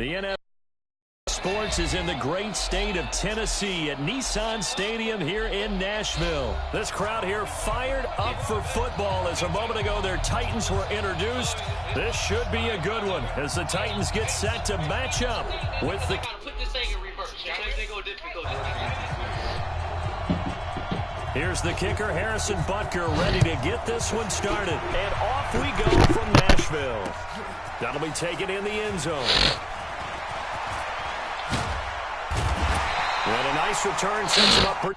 The NFL Sports is in the great state of Tennessee at Nissan Stadium here in Nashville. This crowd here fired up for football as a moment ago their Titans were introduced. This should be a good one as the Titans get set to match up with the... Put this thing in reverse. Here's the kicker, Harrison Butker, ready to get this one started. And off we go from Nashville. That'll be taken in the end zone. And a nice return sends him up.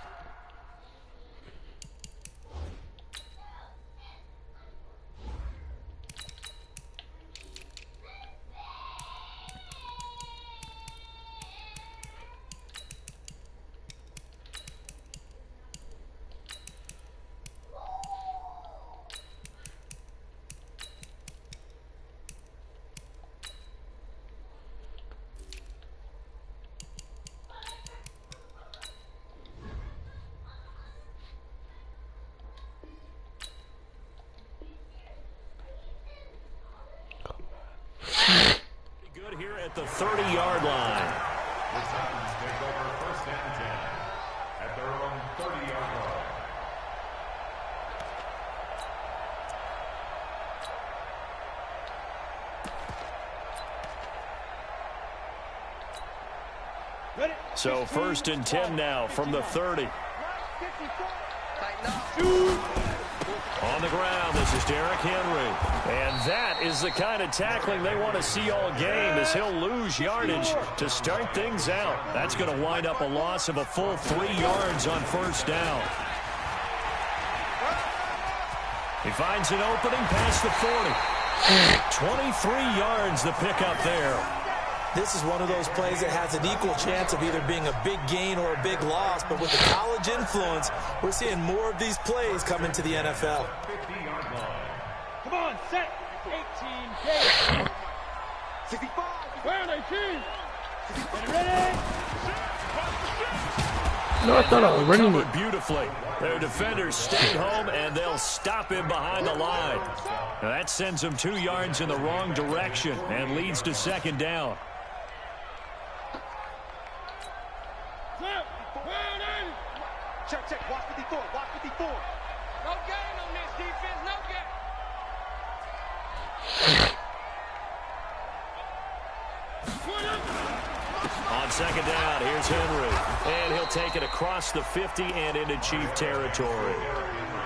Good here at the 30-yard line. The Titans take over 1st and 10 at their own 30-yard line. So 1st and 10 now from the 30. On the ground, this is Derrick Henry. And that is the kind of tackling they want to see all game as he'll lose yardage to start things out. That's going to wind up a loss of a full 3 yards on 1st down. He finds an opening past the 40. 23 yards the pickup there. This is one of those plays that has an equal chance of either being a big gain or a big loss, but with the college influence, we're seeing more of these plays come into the NFL. Come on, set. 18, 65. Where are they, team? Ready? No, I thought I was running it beautifully. Their defenders stayed home, and they'll stop him behind the line. Now that sends him 2 yards in the wrong direction and leads to 2nd down. Check. Watch 54. Watch 54. No gain on this defense. No gain. On 2nd down, here's Henry. And he'll take it across the 50 and into Chief territory.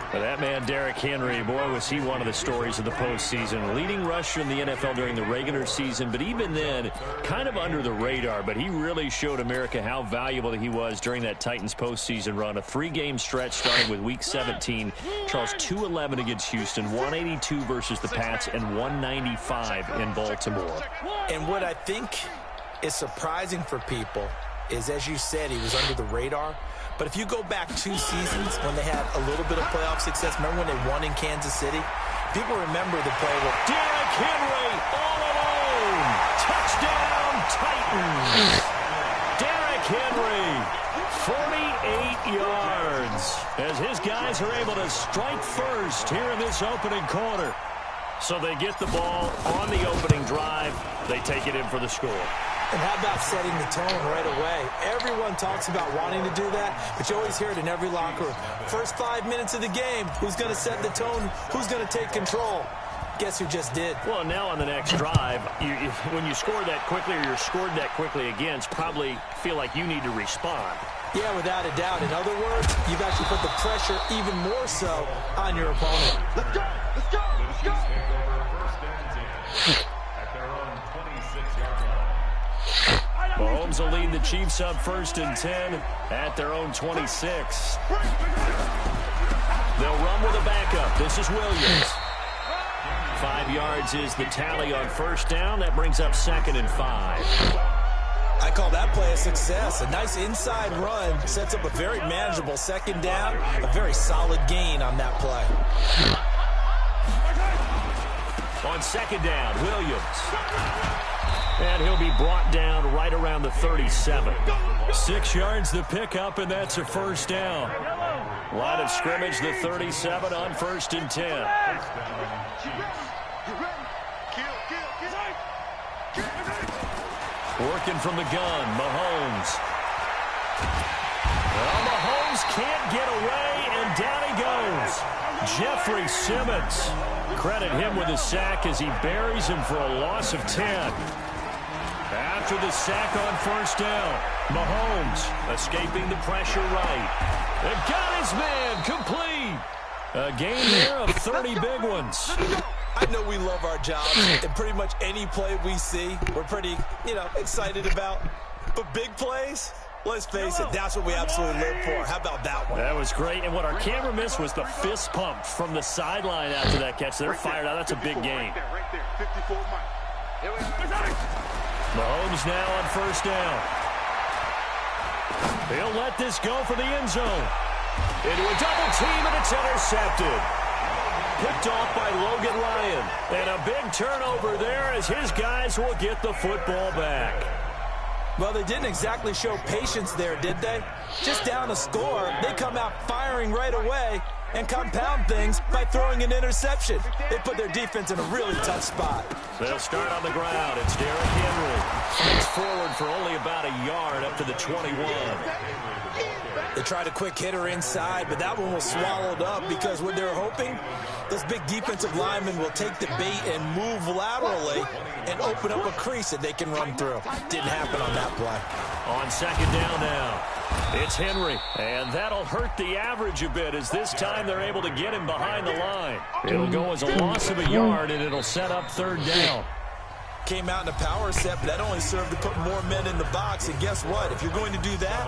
But that man, Derrick Henry, boy, was he one of the stories of the postseason. Leading rusher in the NFL during the regular season, but even then, kind of under the radar. But he really showed America how valuable he was during that Titans postseason run. A 3-game stretch starting with Week 17. Charles, 211 against Houston, 182 versus the Pats, and 195 in Baltimore. And what I think is surprising for people is, as you said, he was under the radar. But if you go back 2 seasons when they had a little bit of playoff success, remember when they won in Kansas City? People remember the play where Derrick Henry all alone. Touchdown Titans. Derrick Henry, 48 yards as his guys are able to strike first here in this opening quarter. So they get the ball on the opening drive. They take it in for the score. And how about setting the tone right away? Everyone talks about wanting to do that, but you always hear it in every locker room. First 5 minutes of the game, who's going to set the tone? Who's going to take control? Guess who just did? Well, now on the next drive, when you score that quickly or you're scored that quickly against, probably feel like you need to respond. Yeah, without a doubt. In other words, you've actually put the pressure even more so on your opponent. Let's go! Let's go! Let's go! At their own 26-yard line. Mahomes will lead the Chiefs up 1st and 10 at their own 26. They'll run with a backup. This is Williams. 5 yards is the tally on 1st down. That brings up 2nd and 5. I call that play a success. A nice inside run sets up a very manageable 2nd down. A very solid gain on that play. On 2nd down, Williams. And he'll be brought down right around the 37. 6 yards the pickup, and that's a 1st down. Line of scrimmage, the 37 on 1st and 10. Working from the gun, Mahomes. Well, Mahomes can't get away, and down he goes. Jeffrey Simmons. Credit him with a sack as he buries him for a loss of 10. After the sack on first down, Mahomes escaping the pressure right. They've got his man complete. A gain there of 30 big ones. I know we love our jobs, and pretty much any play we see, we're pretty, excited about. But big plays, let's face it, that's what we absolutely live for. How about that one? That was great, and what our camera missed was the fist pump from the sideline after that catch. They're fired out. That's a big gain. Right there, 54 miles. Mahomes now on first down. He'll let this go for the end zone. Into a double team, and it's intercepted. Picked off by Logan Ryan. And a big turnover there as his guys will get the football back. Well, they didn't exactly show patience there, did they? Just down a score, they come out firing right away and compound things by throwing an interception. They put their defense in a really tough spot. They'll start on the ground. It's Derrick Henry. Fights forward for only about a yard up to the 21. They tried a quick hitter inside, but that one was swallowed up because what they're hoping, those big defensive linemen will take the bait and move laterally and open up a crease that they can run through. Didn't happen on that play. On second down now, it's Henry, and that'll hurt the average a bit as this time they're able to get him behind the line. It'll go as a loss of a yard, and it'll set up third down. Came out in a power set, but that only served to put more men in the box, and guess what? If you're going to do that,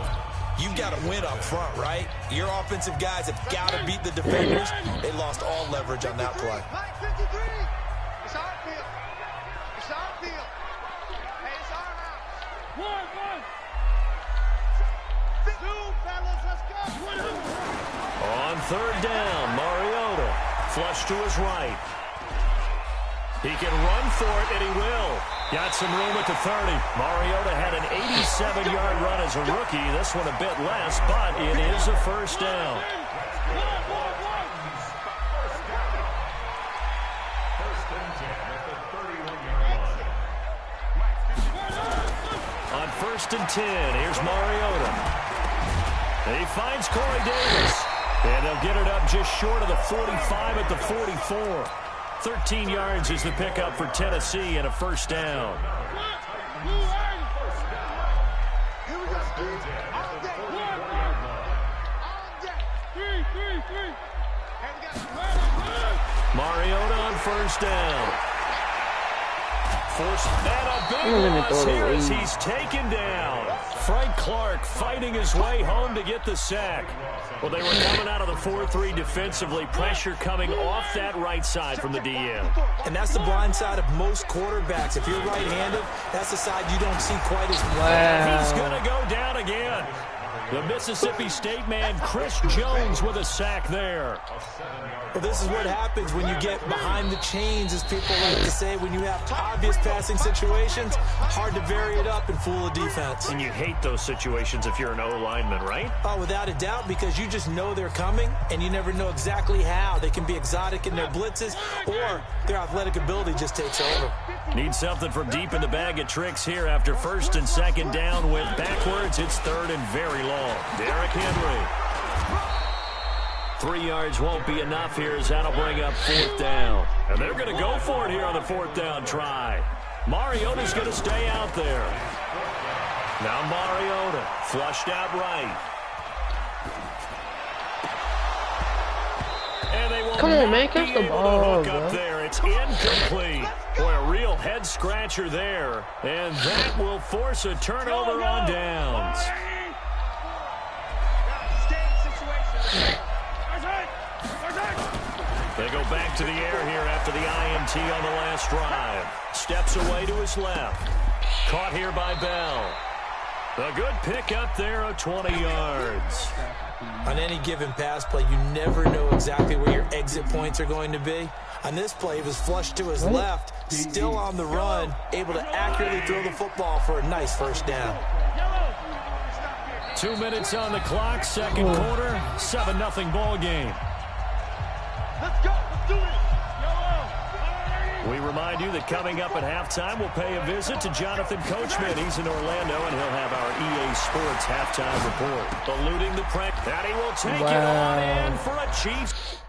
you've got to win up front, right? Your offensive guys have got to beat the defenders. They lost all leverage on that play. Mike 53. It's our field. It's our field. Hey, it's our house. One. Two, fellas, let's go. On third down, Mariota. Flush to his right. He can run for it, and he will. Got some room at the 30. Mariota had an 87-yard run as a rookie. This one a bit less, but it is a first down. On first and 10, here's Mariota. He finds Corey Davis, and they'll get it up just short of the 45 at the 44. 13 yards is the pickup for Tennessee and a first down. Here we go. All day. Mariota on first down. Forced and a big loss here as he's taken down. Frank Clark fighting his way home to get the sack. Well, they were coming out of the 4-3 defensively. Pressure coming off that right side from the DM. And that's the blind side of most quarterbacks. If you're right-handed, that's the side you don't see quite as much. Wow. He's going to go down again. The Mississippi State man, Chris Jones, with a sack there. Well, this is what happens when you get behind the chains, as people like to say. When you have obvious passing situations, hard to vary it up and fool a defense. And you hate those situations if you're an O-lineman, right? Oh, without a doubt, because you just know they're coming, and you never know exactly how. They can be exotic in their blitzes, or their athletic ability just takes over. Need something from deep in the bag of tricks here after first and second down. Went backwards. It's third and very long. Derrick Henry. 3 yards won't be enough here as that'll bring up fourth down. And they're going to go for it here on the fourth down try. Mariota's going to stay out there. Now Mariota flushed out right. And they will Come on, man, catch the ball, bro. Up there. It's incomplete. Boy, a real head scratcher there. And that will force a turnover on downs. They go back to the air here after the INT on the last drive. Steps away to his left. Caught here by Bell. A good pick up there of 20 yards. On any given pass play, you never know exactly where your exit points are going to be. On this play, he was flushed to his left, still on the run, able to accurately throw the football for a nice first down. 2 minutes on the clock, second quarter, 7-0 ball game. Let's go. Let's do it. We remind you that coming up at halftime, we'll pay a visit to Jonathan Coachman. He's in Orlando, and he'll have our EA Sports halftime report. Eluding the pressure, and he will take it on in for a Chiefs.